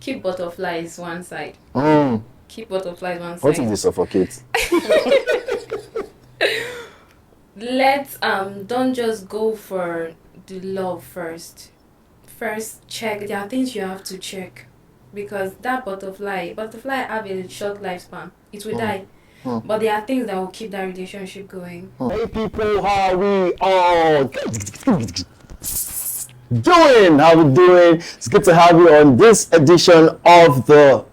Keep butterflies one side. Mm. Keep butterflies one What side. if they suffocate? Let's don't just go for the love first. First check. There are things you have to check. Because that butterfly have a short lifespan. It will die. But there are things that will keep that relationship going. Hey people, how we all doing? How we doing? It's good to have you on this edition of I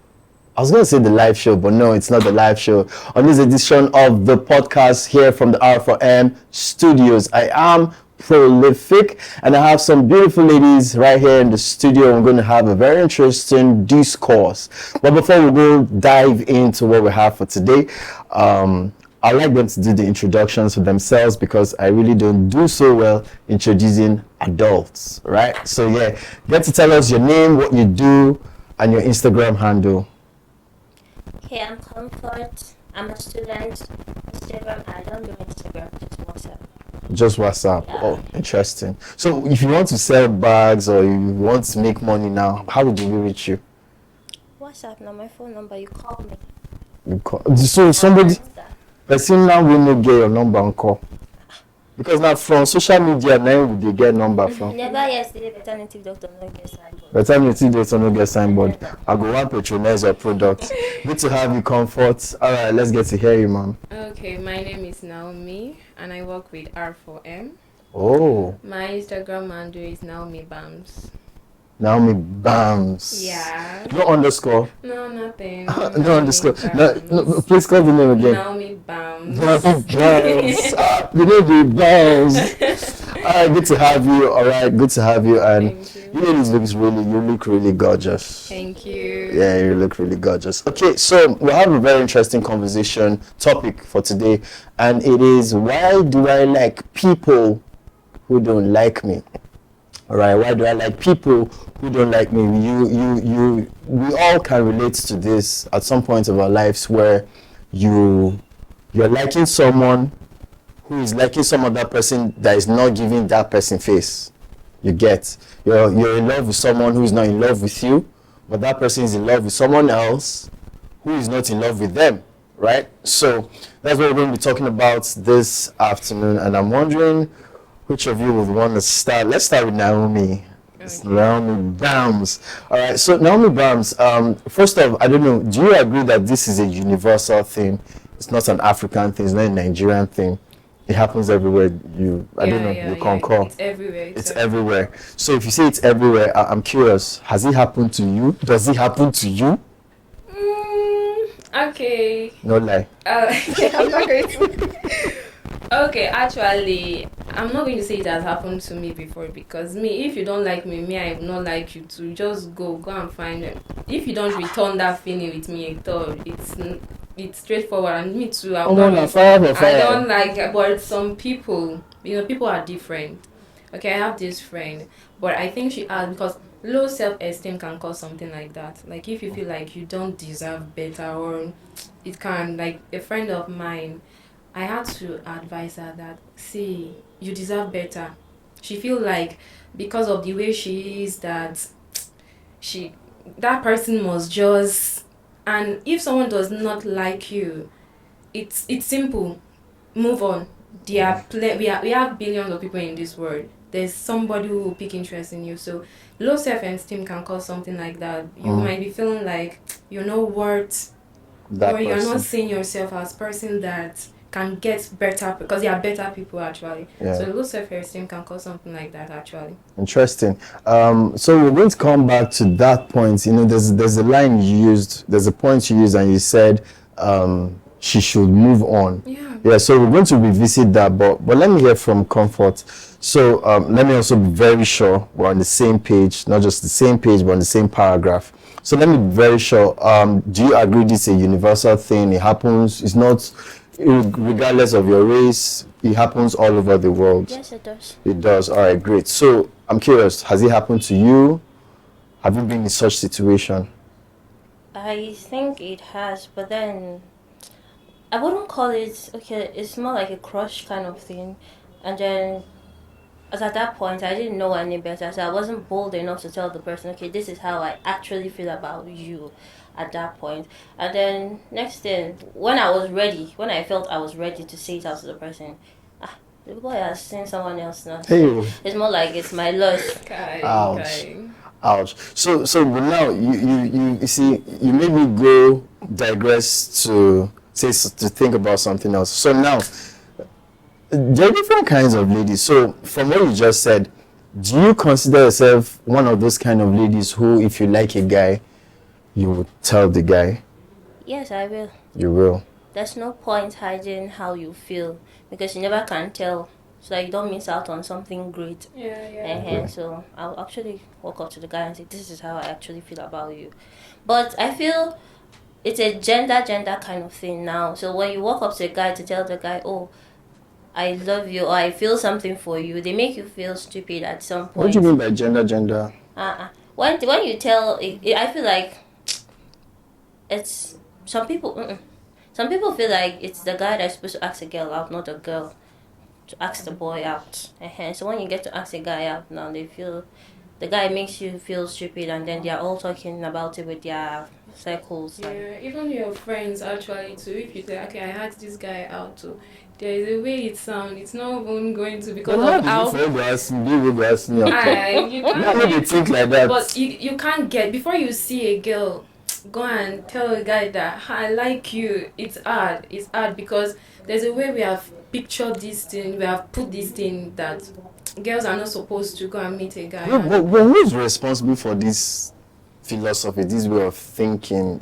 was going to say the live show, but no, it's not the live show. On this edition of the podcast here from the R4M studios, I am Prolific, and I have some beautiful ladies right here in the studio. We're going to have a very interesting discourse. But before we go dive into what we have for today, I'd like them to do the introductions for themselves because I really don't do so well introducing adults, right? So yeah, get to tell us your name, what you do, and your Instagram handle. Hey, I'm Comfort. I'm a student. Instagram, I don't do Instagram, just WhatsApp. Just WhatsApp. Yeah. Oh, interesting. So if you want to sell bags or you want to make money now, how would we reach you? WhatsApp, now my phone number, you call me. So somebody, Insta. person now will not get your number and call. Because now from social media now they get number from. Never yesterday, better native doctor no get signboard. By the time you see this, no get signboard. I go want patronize your product. Good to have you, Comfort. All right, let's get to hear you, ma'am. Okay, my name is Naomi and I work with R4M. Oh, My Instagram handle is Naomi Bams. Naomi Bams. Yeah. No underscore. No, nothing. No Naomi underscore. Bams. No, please call the name again. Naomi Bams. Naomi Bams. The name is Bams. All right, good to have you. All right, good to have you. And Thank you you. ladies you look really gorgeous. Thank you. Yeah, you look really gorgeous. Okay, so we have a very interesting conversation topic for today, and it is why do I like people who don't like me? All right, why do I like people who don't like me? We all can relate to this at some point of our lives where you're liking someone who is liking some other person that is not giving that person face. You get you're in love with someone who is not in love with you, but that person is in love with someone else who is not in love with them, right? So that's what we're going to be talking about this afternoon, and I'm wondering which of you would want to start. Let's start with Naomi. It's Okay. Naomi Bams. All right, so Naomi Bams, first off, I don't know, do you agree that this is a universal thing? It's not an African thing, it's not a Nigerian thing. It happens everywhere. I don't know, you concur. It's everywhere. It's everywhere. So if you say it's everywhere, I'm curious. Has it happened to you? Does it happen to you? Okay. No lie. I'm not going to. Okay, actually, I'm not going to say it has happened to me before because if you don't like me, I will not like you too. Just go and find them. If you don't return that feeling with me at all, it's straightforward. And me too. I don't like, but some people, people are different. Okay, I have this friend, but I think she has because low self-esteem can cause something like that. Like if you feel like you don't deserve better, or it can, like a friend of mine, I had to advise her that, see, you deserve better. She feel like because of the way she is that that person must just, and if someone does not like you, it's simple. Move on. We have billions of people in this world. There's somebody who will pick interest in you. So low self-esteem can cause something like that. You might be feeling like you're not worth, That or you're person. not seeing yourself as person that can get better because they are better people actually. Yeah. So low self-esteem can cause something like that actually. Interesting. So we're going to come back to that point. There's a line you used, there's a point you used, and you said she should move on. Yeah. So we're going to revisit that, but let me hear from Comfort. So let me also be very sure we're on the same page, not just the same page, but on the same paragraph. So let me be very sure. Do you agree this is a universal thing? It happens. It's not. Regardless of your race, it happens all over the world. Yes, it does. It does. All right, great. So I'm curious, has it happened to you? Have you been in such situation? I think it has, but then I wouldn't call it, okay, it's more like a crush kind of thing. And then As at that point, I didn't know any better, so I wasn't bold enough to tell the person, okay, this is how I actually feel about you at that point. And then next thing, when I felt I was ready to say it out to the person, the boy has seen someone else now. Hey. It's more like it's my loss. Ouch. Ouch. So but now you see, you made me go digress to think about something else. So now there are different kinds of ladies. So from what you just said, do you consider yourself one of those kind of ladies who, if you like a guy, you would tell the guy? Yes, I will. You will. There's no point hiding how you feel because you never can tell, so that you don't miss out on something great. Yeah. So I'll actually walk up to the guy and say, this is how I actually feel about you. But I feel it's a gender kind of thing now. So when you walk up to a guy to tell the guy, oh, I love you, or I feel something for you, they make you feel stupid at some point. What do you mean by gender? When you tell, I feel like it's some people. Some people feel like it's the guy that's supposed to ask a girl out, not a girl to ask the boy out. So when you get to ask a guy out now, they feel the guy makes you feel stupid, and then they're all talking about it with their circles. Yeah, even your friends actually too. If you say, okay, I had this guy out too, there is a way it sounds. It's not even going to because of how. You can't think like that. But you can't get before you see a girl. Go and tell a guy that I like you. It's hard because there's a way we have pictured this thing, we have put this thing that girls are not supposed to go and meet a guy. But who's responsible for this philosophy, this way of thinking?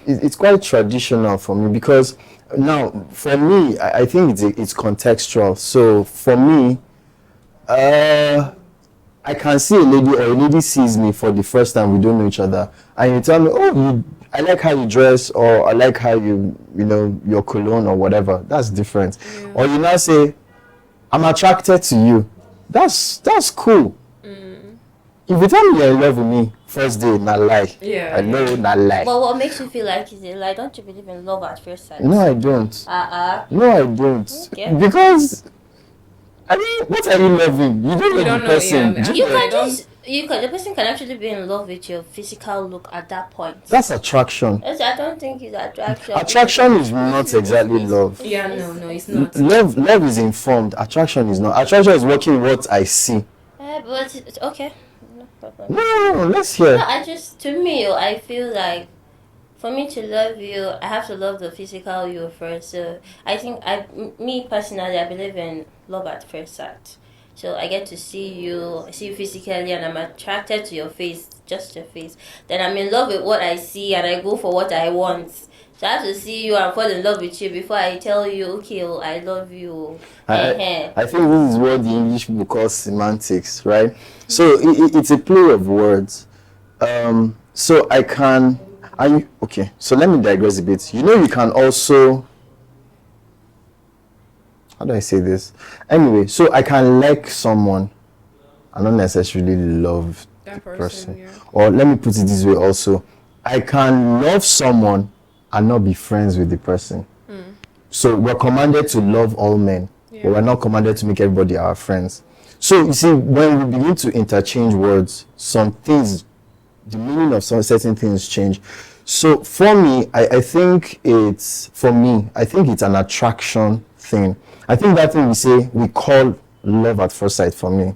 It's quite traditional for me, because now for me I think it's contextual. So for me, I can see a lady, or a lady sees me for the first time, we don't know each other, and you tell me, oh, I like how you dress, or I like how you know, your cologne or whatever. That's different. Yeah. Or you now say, I'm attracted to you. That's cool. If you tell me you're in love with me, first day, not lie. Yeah. I know, not lie. But what makes you feel like is a lie? Don't you believe in love at first sight? No, I don't. No, I don't. Okay. Because, I mean, what are you loving? You don't know the person. The person can actually be in love with your physical look at that point. That's attraction. I don't think it's attraction. Attraction is not exactly love. Yeah, no, it's not. Love is informed. Attraction is not. Attraction is working what I see. But it's okay. No problem. No, let's hear. No, to me, I feel like for me to love you, I have to love the physical you first. So I think me personally, I believe in love at first sight. So I get to see you physically, and I'm attracted to your face, just your face. Then I'm in love with what I see, and I go for what I want. So I have to see you and fall in love with you before I tell you, okay, I love you. I think this is what the English people call semantics, right? So it's a play of words. So okay, so let me digress a bit. You know, you can also, how do I say this? Anyway, so I can like someone and not necessarily love the person. Yeah. Or let me put it this way also. I can love someone and not be friends with the person. So we're commanded to love all men, but we're not commanded to make everybody our friends. So you see, when we begin to interchange words, some things, the meaning of some certain things change. So for me, I think it's an attraction thing. I think that thing we call love at first sight, for me,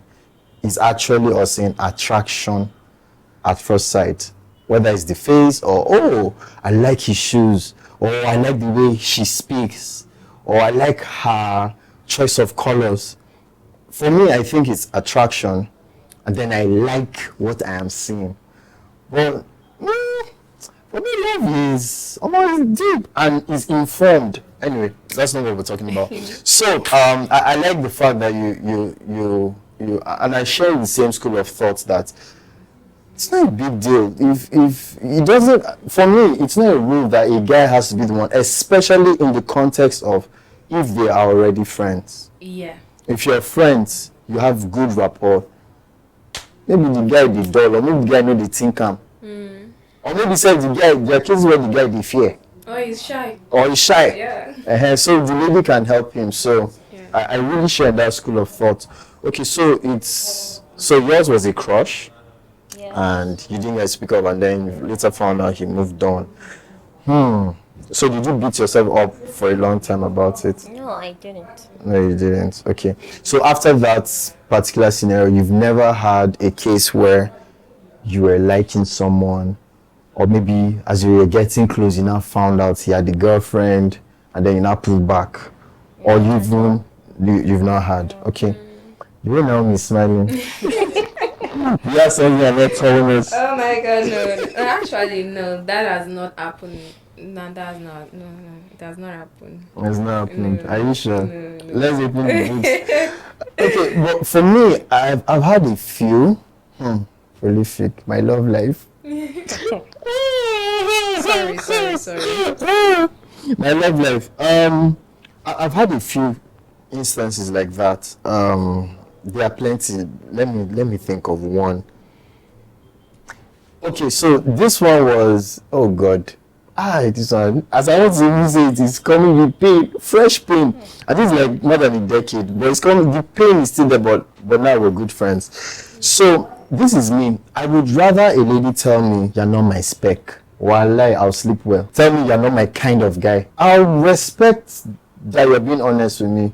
is actually us saying attraction at first sight. Whether it's the face, or, oh, I like his shoes, or I like the way she speaks, or I like her choice of colors. For me, I think it's attraction, and then I like what I am seeing. Well, for me, love is almost deep and is informed. Anyway, that's not what we're talking about. So, I like the fact that you and I share the same school of thought that it's not a big deal. If it doesn't, for me, it's not a rule that a guy has to be the one, especially in the context of if they are already friends. Yeah. If you're friends, you have good rapport. Maybe the guy the dull, or maybe the guy know the think am. Or maybe say the guy, there are cases where the guy they fear. Or he's shy. Yeah. So the lady can help him. So I really share that school of thought. Okay, so yours was a crush, Yeah. and you didn't get to speak up, and then you later found out he moved on. So did you beat yourself up for a long time about it? No, I didn't. No, you didn't. Okay. So after that particular scenario, you've never had a case where you were liking someone, or maybe as you were getting close, you now found out he had a girlfriend, and then you now pulled back, or you've not had. Okay. The way Naomi is smiling. You have something you're not telling us. Oh my god, no. Actually, no, that has not happened. No, that's not. No, it has not happened. It's not happening. No. Are you sure? No. Let's open the books. Okay, but for me, I've had a few. Prolific. My love life. Sorry. My love life. I've had a few instances like that. There are plenty. Let me think of one. Okay, so this one was, oh God. This one, as I want to even say it, is coming with pain, fresh pain. I think it's like more than a decade, but it's coming, the pain is still there, but now we're good friends. So this is me. I would rather a lady tell me you're not my spec. Wallahi, I'll sleep well. Tell me you're not my kind of guy. I'll respect that you're being honest with me.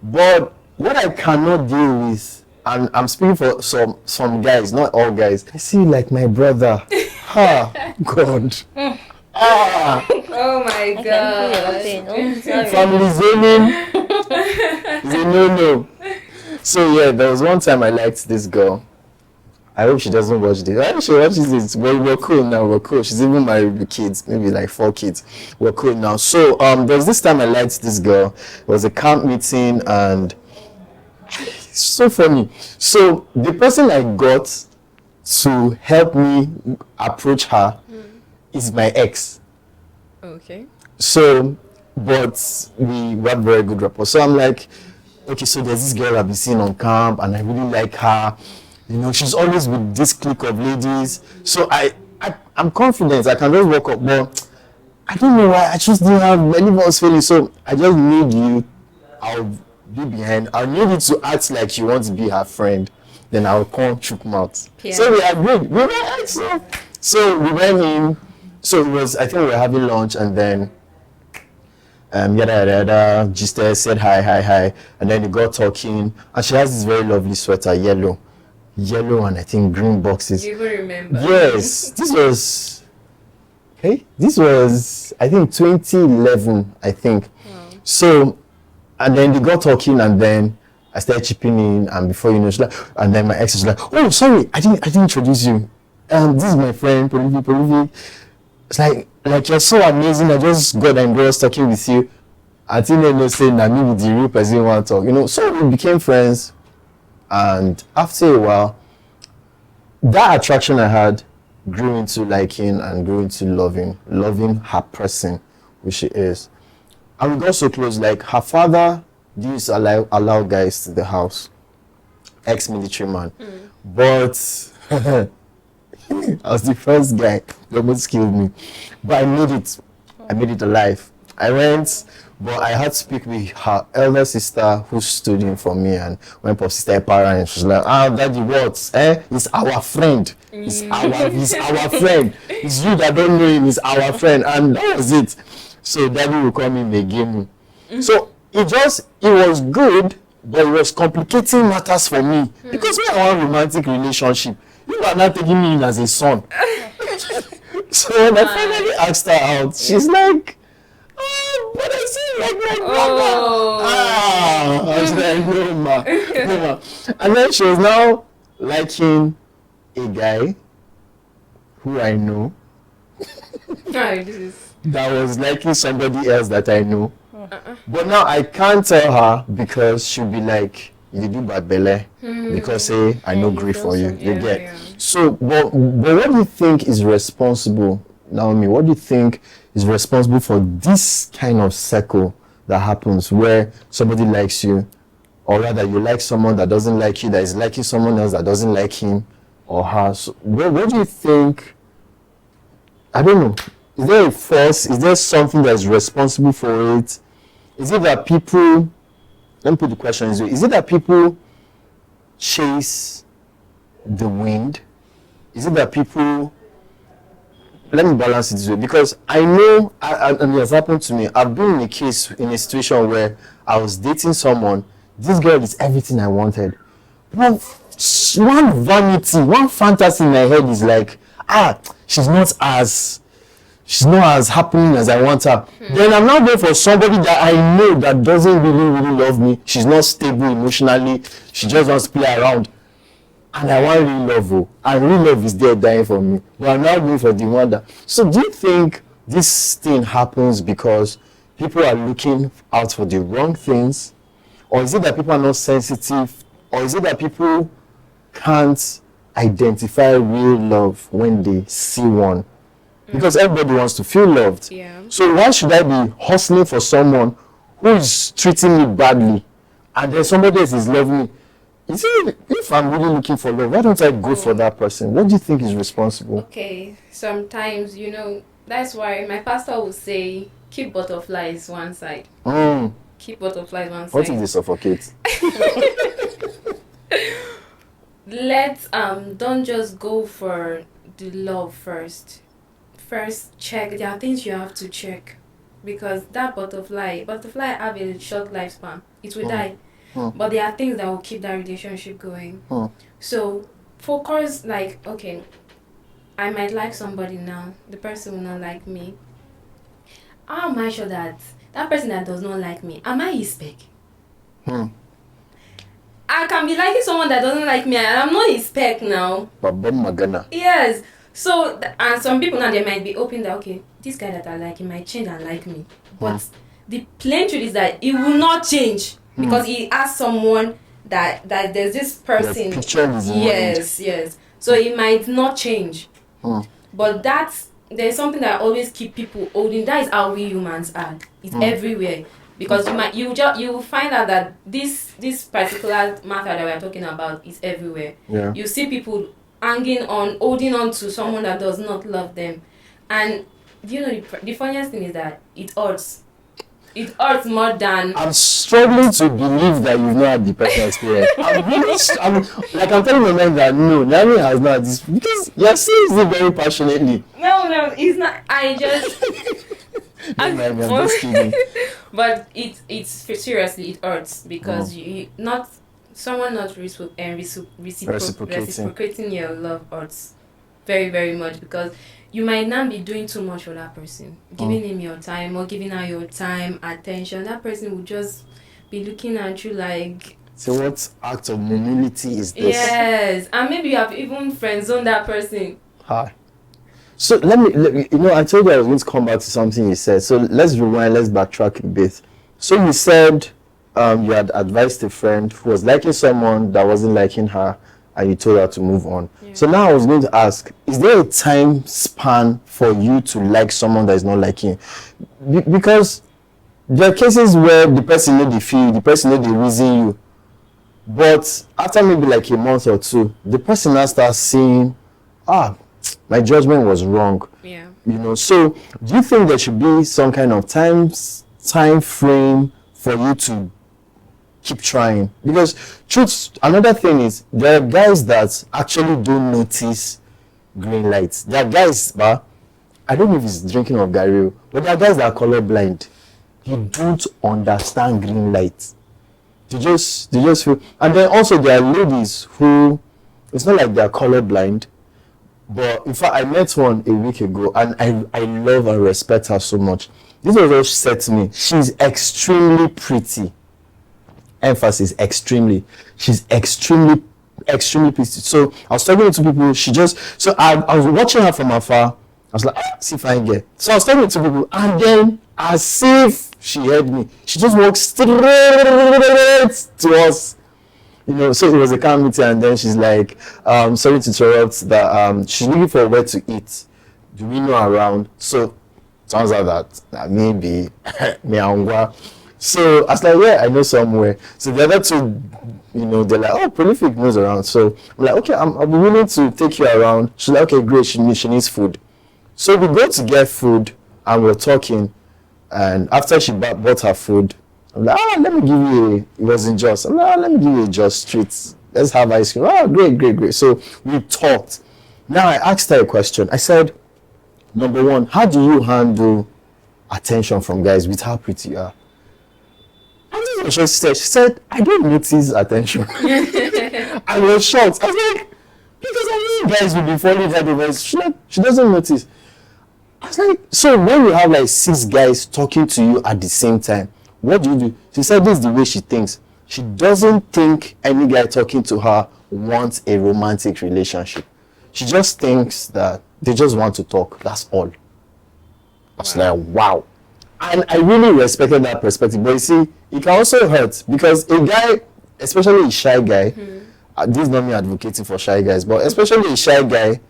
But what I cannot deal with, and I'm speaking for some guys, not all guys. I see you like my brother. God. Oh my I god. can feel your pain. Oh, sorry. Family zoning is a no. So yeah, there was one time I liked this girl. I hope she doesn't watch this. I hope she watches this. We're cool now. We're cool. She's even married with kids, maybe like 4 kids. We're cool now. So there was this time I liked this girl. It was a camp meeting, and it's so funny. So the person I got to help me approach her is my ex. Okay. So, but we had very good rapport. So I'm like, okay, so there's this girl I've been seeing on camp, and I really like her. You know, she's always with this clique of ladies. So I'm confident I can just walk up, but I don't know why I just didn't have many false feelings. So I just need you. I'll be behind. I need you to act like you want to be her friend. Then I'll come chook mouth. Yeah. So we agreed. We were so we went in. So it was, I think we were having lunch, and then yada just said hi, and then we got talking, and she has this very lovely sweater, yellow and I think green boxes. You even remember? Yes, this was I think 2011, I think. Wow. So, and then they got talking, and then I started chipping in, and before you know, she's like, and then my ex was like, oh sorry, I didn't introduce you. This is my friend Prolific. It's like you're so amazing. I just got engrossed talking with you. I think they know saying that me with the real person want to talk. You know, so we became friends, and after a while, that attraction I had grew into liking and grew into loving her person, which she is. And we got so close. Like her father used to allow guys to the house, ex-military man, but. I was the first guy. They almost killed me. But I made it alive. I went, but I had to speak with her elder sister who stood in for me, and when Pop sister parent, and she was like, daddy, what? He's our friend. He's our friend. It's you that don't know him, he's our friend. And that was it. So daddy will come in the game. So it was good, but it was complicating matters for me. Because we are a romantic relationship. You are not taking me in as a son. So when I finally asked her out, she's like, but I see you like my brother. I was like, no ma. And then she was now liking a guy who I know that was liking somebody else that I know. But now I can't tell her because she'll be like, you do bad belle because I no grief for you. You get. Yeah. So, but what do you think is responsible, Naomi? What do you think is responsible for this kind of circle that happens where somebody likes you, or rather you like someone that doesn't like you, that is liking someone else that doesn't like him or her? So, what do you think? I don't know. Is there a force? Is there something that is responsible for it? Is it that people? Let me put the question this way. Is it that people chase the wind? Is it that people, let me balance it this way, because I know, and it has happened to me, I've been in a situation where I was dating someone, this girl is everything I wanted. One vanity, one fantasy in my head is like, she's not as happening as I want her. Then I'm now going for somebody that I know that doesn't really love me. She's not stable emotionally. She just wants to play around. And I want real love. And real love is there dying for me. But I'm now going for the one that. So do you think this thing happens because people are looking out for the wrong things? Or is it that people are not sensitive? Or is it that people can't identify real love when they see one? Because everybody wants to feel loved. Yeah. So why should I be hustling for someone who is treating me badly and then somebody else is loving me? You see, if I'm really looking for love, why don't I go for that person? What do you think is responsible? Okay, sometimes, that's why my pastor will say, keep butterflies one side. Keep butterflies one side. What if they suffocate? Don't just go for the love first. First check, there are things you have to check, because that butterfly have a short lifespan. It will die. But there are things that will keep that relationship going. So focus, like, okay, I might like somebody now, the person will not like me. How am I sure that that person that does not like me, am I his spec? I can be liking someone that doesn't like me and I'm not his spec now. Yes. So, and some people now, they might be hoping that, okay, this guy that I like, he might change and like me. But the plain truth is that he will not change, because he has someone that there's this person. Yes. So it might not change. But there's something that always keep people holding. That is how we humans are. It's everywhere. Because you will find out that this particular matter that we're talking about is everywhere. Yeah. You see people holding on to someone that does not love them. And the funniest thing is that it hurts. It hurts more than... I'm struggling to believe that you've not had the personal experience. I'm telling my mind that no, Nami has not this, because you're saying it very passionately. No, it's not. I just... I'm just kidding. But it's seriously, it hurts, because someone not reciprocating your love hurts very, very much, because you might not be doing too much for that person, giving him your time or giving her your time, attention. That person will just be looking at you like, so what act of humility is this? Yes, and maybe you have even friend-zoned that person. Hi. So let me, I told you I was going to come back to something you said. So let's rewind, let's backtrack a bit. So you said you had advised a friend who was liking someone that wasn't liking her, and you told her to move on. Yeah. So now I was going to ask, is there a time span for you to like someone that is not liking you? Because there are cases where the person know the feel, the person know the reason you. But after maybe like a month or two, the person now starts saying, my judgment was wrong. Yeah. So do you think there should be some kind of time frame for you to keep trying? Because another thing is, there are guys that actually don't notice green lights. There are guys, but I don't know if it's drinking of Gary, but there are guys that are colorblind. They don't understand green lights. They just feel. And then also there are ladies who, it's not like they are colorblind, but in fact I met one a week ago, and I love and respect her so much. This was what she said to me. She's extremely pretty. Emphasis, extremely. She's extremely pretty. So I was talking to people, so I was watching her from afar. I was like, see if I can get. So I was talking to people, and then as if she heard me, she just walked straight to us. So it was a calm meeting, and then she's like, sorry to interrupt, that she's looking for where to eat. Do we know around? So turns out that maybe Meangwa. So I was like, yeah, I know somewhere. So the other two, they're like, Prolific knows around. So I'm like, okay, I'll be willing to take you around. She's like, okay, great, she needs food. So we go to get food, and we're talking, and after she bought her food, I'm like, let me give you it wasn't just. I'm like, let me give you a just treat. let's have ice cream. Oh, great, great, great. So we talked. Now I asked her a question. I said, number one, how do you handle attention from guys with how pretty you are? And this is what she said, I don't notice attention. I was shocked. I was like, because I knew guys will be falling her over. She doesn't notice. I was like, so when you have like 6 guys talking to you at the same time, what do you do? She said this is the way she thinks. She doesn't think any guy talking to her wants a romantic relationship. She just thinks that they just want to talk. That's all. I was like, wow. And I really respected that perspective. But you see, it can also hurt because a guy, especially a shy guy, this is not me advocating for shy guys, but especially a shy guy,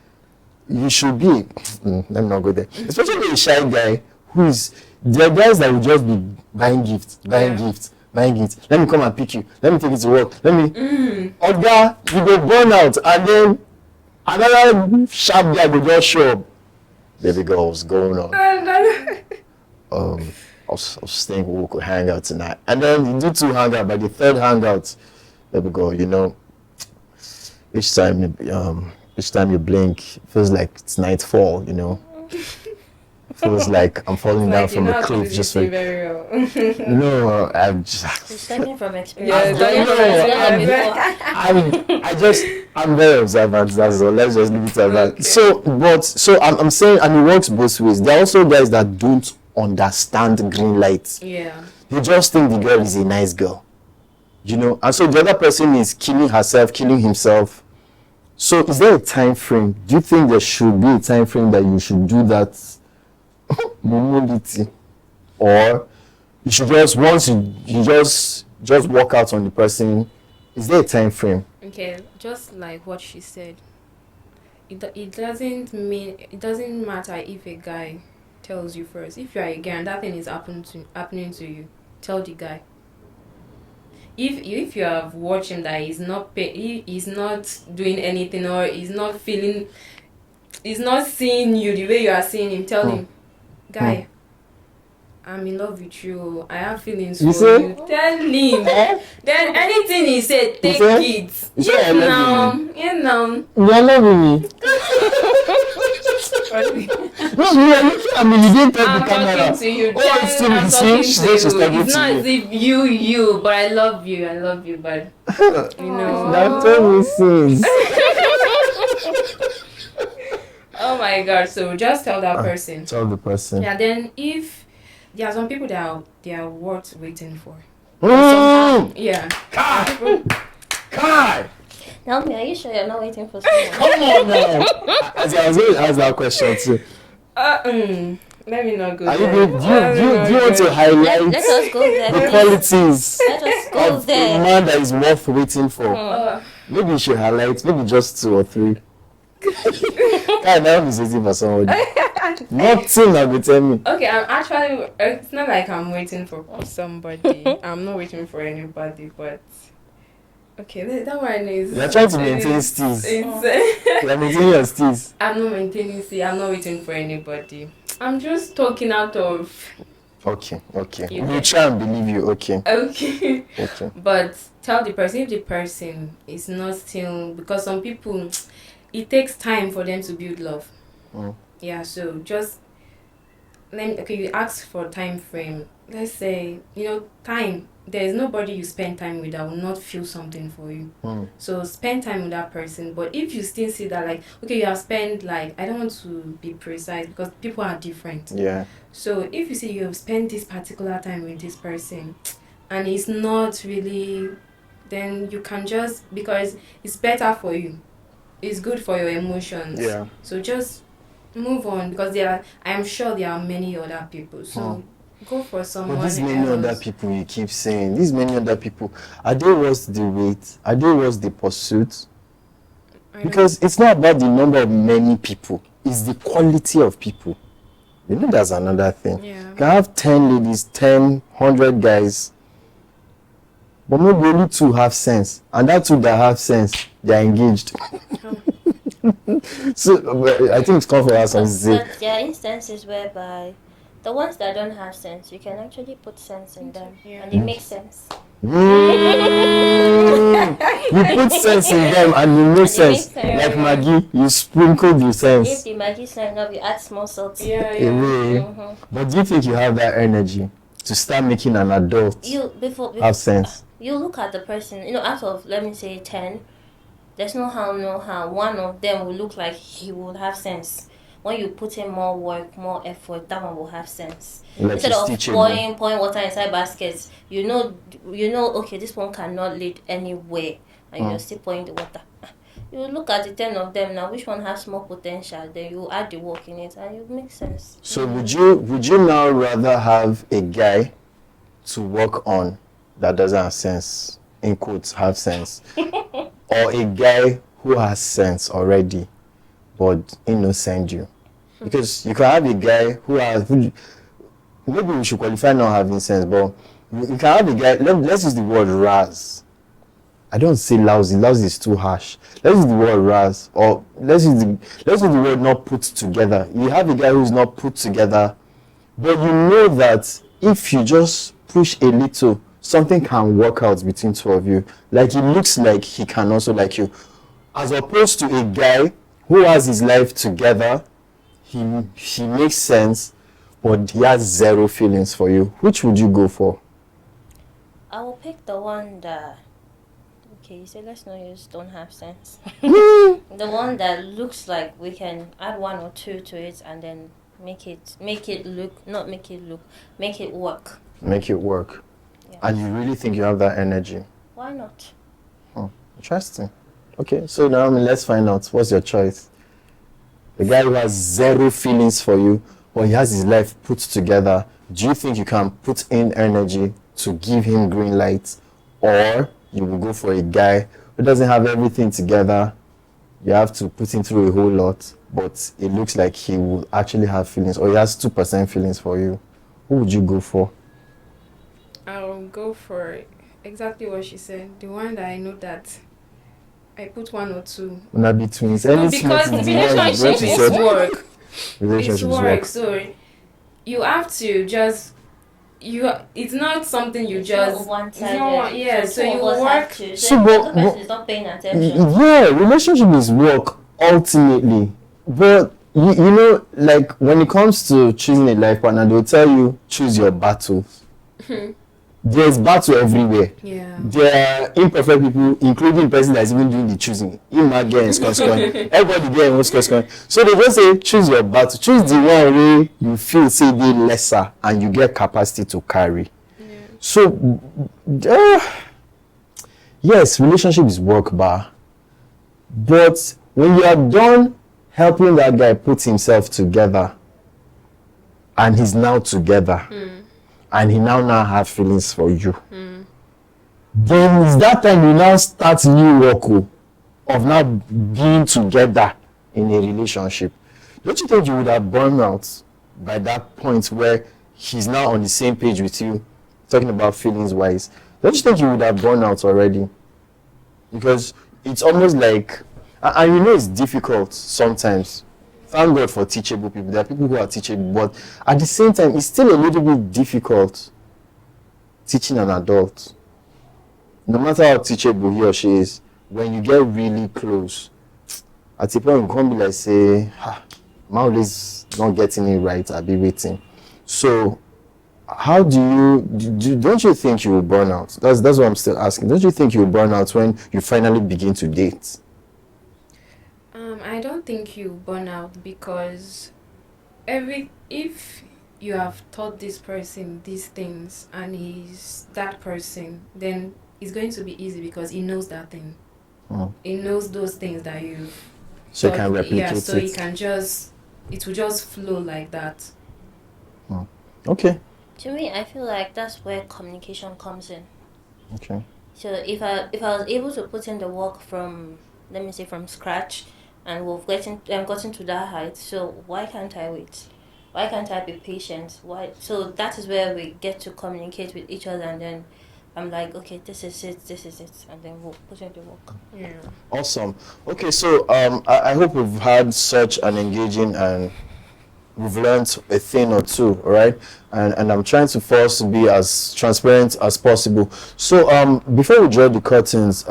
you should be, let me not go there, especially a shy guy there are guys that will just be buying gifts. Let me come and pick you. Let me take you to work. Let me, Oga, you go burn out, and then another sharp guy will just show up. Baby girl, what's going on? I was thinking we could hang out tonight. And then you do 2 hangouts, by the 3rd hangout, baby girl, you know, each time you blink, it feels like it's nightfall, you know. Feels like I'm falling down from a cliff. Just like, very well. No, I'm just. You're stepping from experience. I'm very observant. That's all. Let's just leave it at that. Okay. So I'm saying, and it works both ways. There are also guys that don't understand green lights. Yeah. They just think the girl is a nice girl, you know. And so the other person is killing herself, killing himself. So is there a time frame? Do you think there should be a time frame that you should do that? Mobility, or you should just once you just walk out on the person? Is there a time frame? Okay, just like what she said, it doesn't matter if a guy tells you first. If you are a guy and that thing is happening to you, tell the guy. If you have watched him that he's not doing anything, or he's not seeing you the way you are seeing him, tell him, guy, I'm in love with you. I have feelings for you. Tell him. Then anything he said, take it. Yes, now. You are loving me. No, I mean, you didn't tell the camera. I'm talking to you. Oh, it's to me. See, she's talking to It's not as if you, but I love you, but you know. Now tell me since. Oh my God! So just tell that person. Tell the person. Yeah. Then if there are some people that they are worth waiting for. Yeah. God. Tell me, are you sure you're not waiting for someone? Come on now. I was going to ask that question too. Let me not go Do there. you want to highlight Let us go there. the please. qualities Let us go of a there. man that is worth waiting for? Maybe you should highlight maybe just 2 or 3. I now be waiting for somebody. Nothing that will tell me. Okay, I'm actually. It's not like I'm waiting for somebody. I'm not waiting for anybody, but. Okay, that one is. You're trying to maintain steez. You're maintaining your steez. I'm not maintaining steez. I'm not waiting for anybody. I'm just talking out of. Okay. You We'll try and believe you. Okay. Okay. But tell the person if the person is not still, because some people, it takes time for them to build love. Yeah. So just you ask for time frame. Let's say time. There is nobody you spend time with that will not feel something for you. So spend time with that person. But if you still see that you have spent I don't want to be precise because people are different. Yeah. So if you see you have spent this particular time with this person and it's not really, then you can just, because it's better for you. It's good for your emotions. Yeah. So just move on, because I am sure there are many other people. So go for someone else. But these many other people you keep saying, these many other people, are they worth the wait? Are they worth the pursuit? Because it's not about the number of many people, it's the quality of people. That's another thing. Yeah. You can have 10 ladies, 10, 100 guys, but maybe only 2 have sense. And that 2 that have sense, they are engaged. So I think it's come for us. But there are instances whereby the ones that don't have sense, you can actually put sense in them, and it makes sense. you put sense in them and it makes And it makes sense. sense. Like Maggie, you sprinkle the If sense the Maggie's not enough, you add small salt. Yeah, away. yeah. Mhm. But do you think you have that energy to start making an adult You before have sense? you look at the person. Out of, let me say, 10, there's no how one of them will look like he will have sense. When you put in more work, more effort, that one will have sense. Like Instead it's of teachable. pouring water inside baskets, you know, okay, this one cannot lead anywhere, and you're still pouring the water. You look at the 10 of them now, which one has more potential, then you add the work in it, and it makes sense. So would you now rather have a guy to work on that doesn't have sense, in quotes, have sense, or a guy who has sense already, but innocent you? Because you can have a guy maybe we should qualify not having sense, but you can have a guy, let's use the word Raz. I don't say lousy. Lousy is too harsh. Let's use the word Raz, or let's use the word not put together. You have a guy who's not put together, but you know that if you just push a little, something can work out between two of you. Like, it looks like he can also like you, as opposed to a guy who has his life together. He makes sense, but he has zero feelings for you. Which would you go for? I will pick the one that. Okay, you say let's not use don't have sense. Hmm. The one that looks like we can add one or two to it and then make it work. Make it work. Yeah. And you really think you have that energy? Why not? Interesting. Okay, so now let's find out. What's your choice? The guy who has zero feelings for you, or he has his life put together. Do you think you can put in energy to give him green light, or you will go for a guy who doesn't have everything together? You have to put him through a whole lot, but it looks like he will actually have feelings, or he has 2% feelings for you. Who would you go for? I'll go for exactly what she said. The one that I know that I put one or two. Will that be twins? No, Any because small thing, relationship you is said- work. Relationship It's is work. So you have to just it's not something you just. Not one it's not one- yeah, so two you of us work. have to. So, So the but- other person is not paying attention. Yeah, relationship is work ultimately. But you know, like when it comes to choosing a life partner, they'll tell you choose your battles. There's battle everywhere. Yeah. There are imperfect people, including the person that's even doing the choosing. You might get everybody get in score. So they just say choose your battle. Choose the one where you feel say they lesser and you get capacity to carry. Yeah. So yes, relationship is work bar. But when you are done helping that guy put himself together, and he's now together, and he now have feelings for you, then it's that time you now start new work of now being together in a relationship. Don't you think you would have burned out by that point where he's now on the same page with you, talking about feelings wise? Don't you think you would have burned out already? Because it's almost like, and you know it's difficult sometimes. Thank God for teachable people. There are people who are teachable, but at the same time, it's still a little bit difficult teaching an adult. No matter how teachable he or she is, when you get really close, at a point you can't be like, say, I'm always not getting it right, I'll be waiting. So, how don't you think you will burn out? That's what I'm still asking. Don't you think you will burn out when you finally begin to date? I don't think you burn out because if you have taught this person these things and he's that person, then it's going to be easy because he knows that thing. He knows those things that you've So you taught. can replicate Yeah, so it. it will just flow like that. Okay. To me, I feel like that's where communication comes in. Okay. So if I was able to put in the work from, let me say, from scratch, and we've gotten to that height, so why can't I wait? Why can't I be patient? Why? So that is where we get to communicate with each other, and then I'm like, okay, this is it, and then we'll put in the work. Yeah. Awesome. Okay, so I hope we've had such an engaging and we've learned a thing or two, all right? And I'm trying to force to be as transparent as possible. So before we draw the curtains,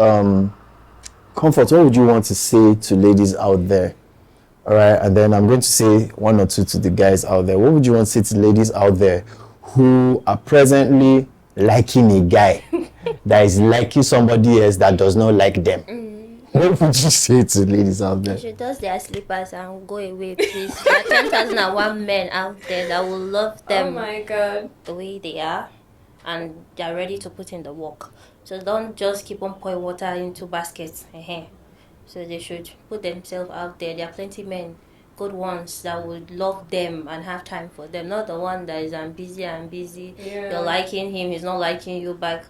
Comfort, what would you want to say to ladies out there? All right, and then I'm going to say one or two to the guys out there. What would you want to say to ladies out there who are presently liking a guy that is liking somebody else that does not like them? What would you say to ladies out there? They should dust their slippers and go away, please. There are 10,001 men out there that will love Oh them my God. the way they are, and they're ready to put in the work. So don't just keep on pouring water into baskets. So they should put themselves out there. There are plenty men, good ones, that would love them and have time for them. Not the one that is busy. Yeah. You're liking him, he's not liking you back.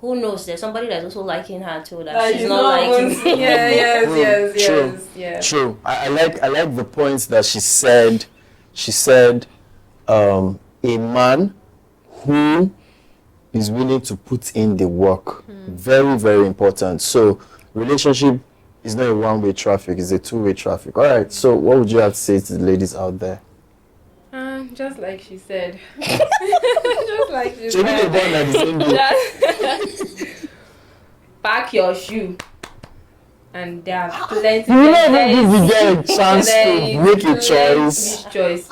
Who knows? There's somebody that's also liking her too. That she's not liking. Yeah, yes. True. Yeah. True. I like the points that she said. She said, a man who is willing to put in the work. Very, very important. So relationship is not a one-way traffic, it's a two-way traffic. All right. So what would you have to say to the ladies out there? Just like she said. Just like she So said. the one that is in the Just pack your shoe. And there are plenty. you never give the guy a chance to make a choice. Which choice?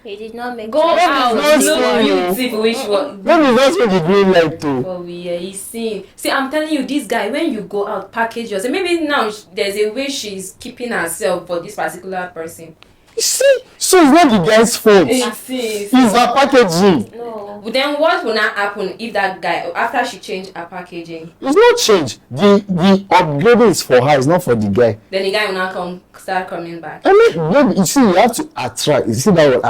He did not make Go choice. out. not Look fair. beautiful. Which one? Maybe that's what the green light too. Oh yeah, he's seeing. See, I'm telling you, this guy, when you go out, package yourself. Maybe now there's a way she's keeping herself for this particular person. You see, so it's not the guy's fault. It is. It's her packaging. No. But then what will not happen if that guy, after she changed her packaging, It's not change. The upgrading is for her, it's not for the guy. then the guy will not start coming back? I mean, maybe, you see, you have to attract. You see that word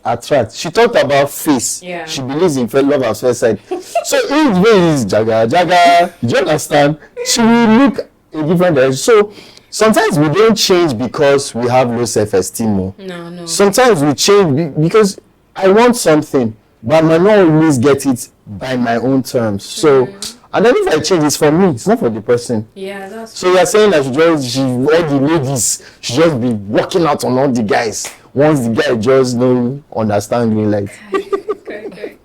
attract. She talked about face. Yeah. She believes in love at first sight. So if the way is jaga, do you understand? She will look a different direction. So sometimes we don't change because we have low self-esteem. No. Sometimes we change because I want something, but I might not always get it by my own terms. So, and then if I change, it's for me. It's not for the person. Yeah, that's So you're saying that all the ladies should just be walking out on all the guys once the guy just no understand green light. great.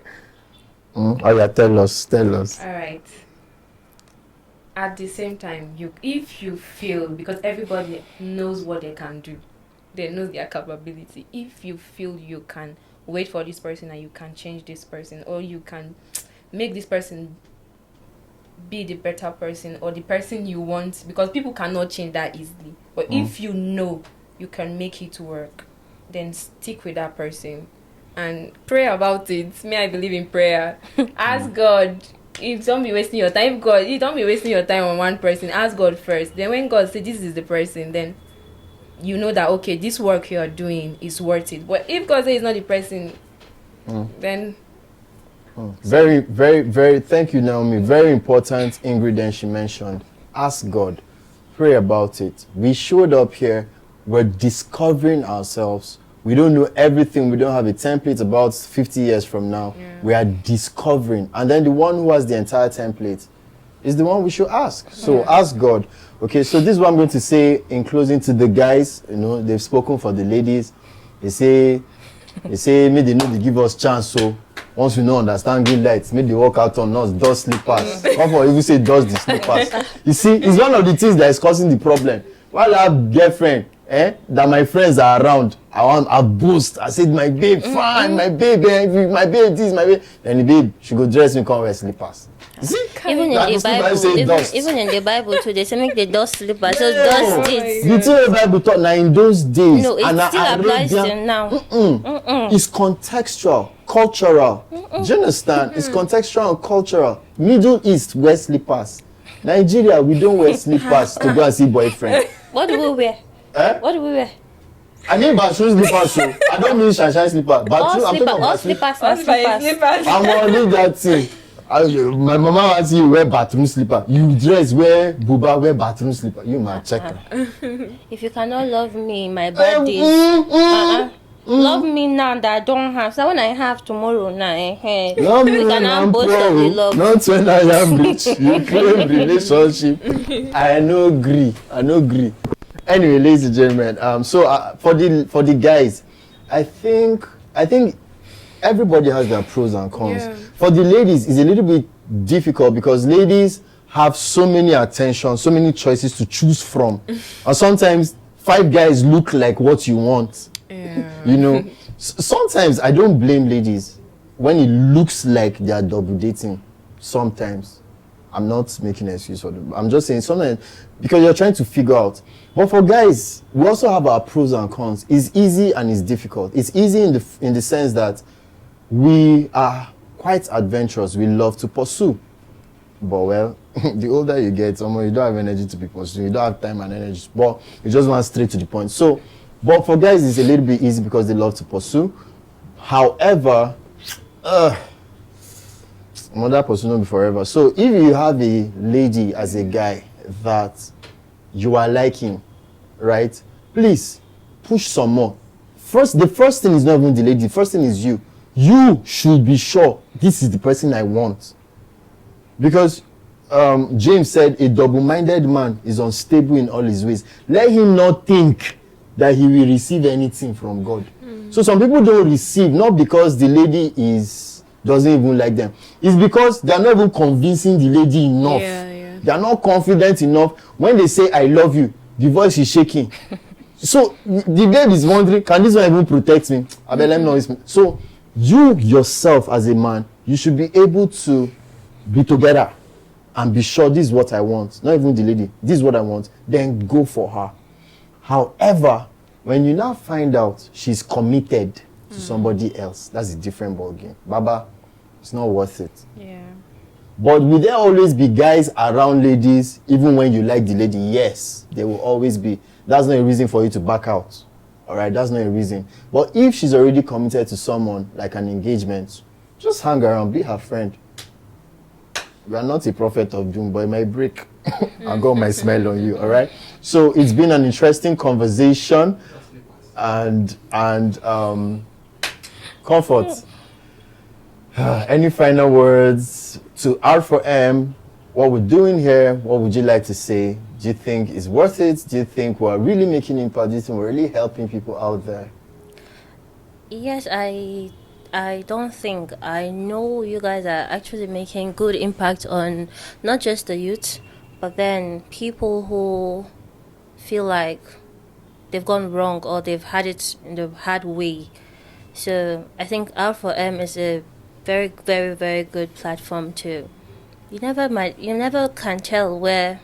Oh yeah, tell us. All right. At the same time, if you feel, because everybody knows what they can do, they know their capability. If you feel you can wait for this person and you can change this person, or you can make this person be the better person or the person you want, because people cannot change that easily. But if you know you can make it work, then stick with that person and pray about it. Me, I believe in prayer. Ask God. Don't be wasting your time. Don't be wasting your time on one person. Ask God first. Then when God says this is the person, then you know that okay, this work you are doing is worth it. But if God says it's not the person, then Very, very, very. Thank you, Naomi. Very important ingredient she mentioned. Ask God. Pray about it. We showed up here. We're discovering ourselves. We don't know everything. We don't have a template about 50 years from now. Yeah. We are discovering. And then the one who has the entire template is the one we should ask. So ask God. Okay, so this is what I'm going to say in closing to the guys. You know, they've spoken for the ladies. They say, may they know they give us chance. So once we know understand green lights, may they walk out on us, dust slippers. Come for even say dust the slippers. You see, it's one of the things that is causing the problem. While I have girlfriend, that my friends are around, I boast. I said, my babe, fine, my babe, my babe, this, my babe. And the babe, she go dress me, come wear slippers. You see? Even That in the is why I Bible, say dust. even in the Bible too, they say make the dust slippers. So Yeah. dust Oh it. my The thing the Bible taught now in those days, No, it and still applies to now. It's contextual, cultural. Do you understand? It's contextual and cultural. Middle East wear slippers. Nigeria, we don't wear slippers to go and see boyfriend. What do we wear? What do we wear? I mean bathroom slippers, so I don't mean shine slipper. Bathroom, I'm talking about All bathroom. slippers and slippers. I'm only that thing. My mama wants you wear bathroom slipper. You dress wear buba, wear bathroom slipper. You might check her. If you cannot love me in my birthday, love me now that I don't have. So when I have tomorrow now, Love me we when can I'm both of the poor, love. not when I am rich. You claim relationship. I no agree. Anyway, ladies and gentlemen, so for the guys, I think everybody has their pros and cons. Yeah. For the ladies, it's a little bit difficult because ladies have so many attention, so many choices to choose from, and sometimes 5 guys look like what you want. Yeah. You know, sometimes I don't blame ladies when it looks like they are double dating. Sometimes I'm not making an excuse for them. I'm just saying sometimes because you're trying to figure out. But for guys, we also have our pros and cons. It's easy and it's difficult. It's easy in the sense that we are quite adventurous. We love to pursue. But well, the older you get, you don't have energy to be pursuing. You don't have time and energy. But you just want straight to the point. So, but for guys, it's a little bit easy because they love to pursue. However, mother pursue not be forever. So if you have a lady as a guy that you are liking, right? Please push some more. The first thing is not even the lady. The first thing is you. You should be sure this is the person I want. Because James said a double-minded man is unstable in all his ways. Let him not think that he will receive anything from God. So some people don't receive, not because the lady doesn't even like them. It's because they're not even convincing the lady enough. Yeah. They're not confident enough. When they say, I love you, the voice is shaking. So the babe is wondering, can this one even protect me? I bet let me know this. So you yourself as a man, you should be able to be together and be sure this is what I want. Not even the lady. This is what I want. Then go for her. However, when you now find out she's committed to somebody else, that's a different ballgame. Baba, it's not worth it. Yeah. But will there always be guys around ladies, even when you like the lady? Yes, there will always be. That's not a reason for you to back out. All right, that's not a reason. But if she's already committed to someone, like an engagement, just hang around, be her friend. We are not a prophet of doom, but it might break. And God might smile on you, all right? So it's been an interesting conversation and comfort. Any final words to R4M? What we're doing here, what would you like to say? Do you think it's worth it? Do you think we're really making impact? Do you think we're really helping people out there? Yes, I don't think. I know you guys are actually making good impact on not just the youth, but then people who feel like they've gone wrong or they've had it in the hard way. So I think R4M is a very, very, very good platform to. You never can tell where.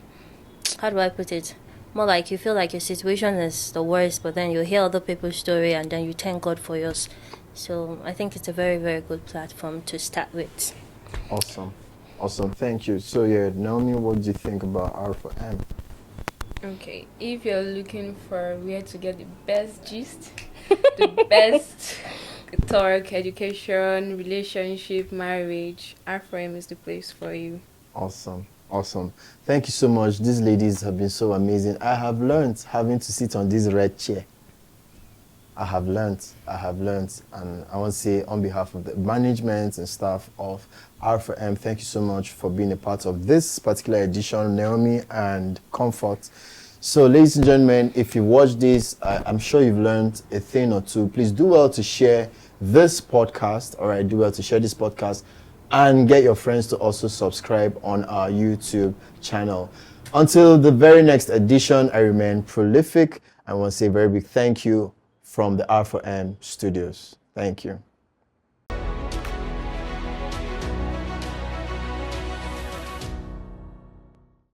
How do I put it? More like you feel like your situation is the worst, but then you hear other people's story and then you thank God for yours. So I think it's a very, very good platform to start with. Awesome. Thank you. So yeah, Naomi, what do you think about R4M? Okay, if you're looking for where to get the best gist, the best talk, education, relationship, marriage, R4M is the place for you. Awesome. Thank you so much. These ladies have been so amazing. I have learned having to sit on this red chair. I have learned, and I want to say on behalf of the management and staff of R4M, thank you so much for being a part of this particular edition, Naomi and Comfort. So, ladies and gentlemen, if you watch this, I'm sure you've learned a thing or two. Please do well to share this podcast, all right, do well to share this podcast, and get your friends to also subscribe on our YouTube channel. Until the very next edition, I remain prolific. I want to say a very big thank you from the R4M studios. Thank you.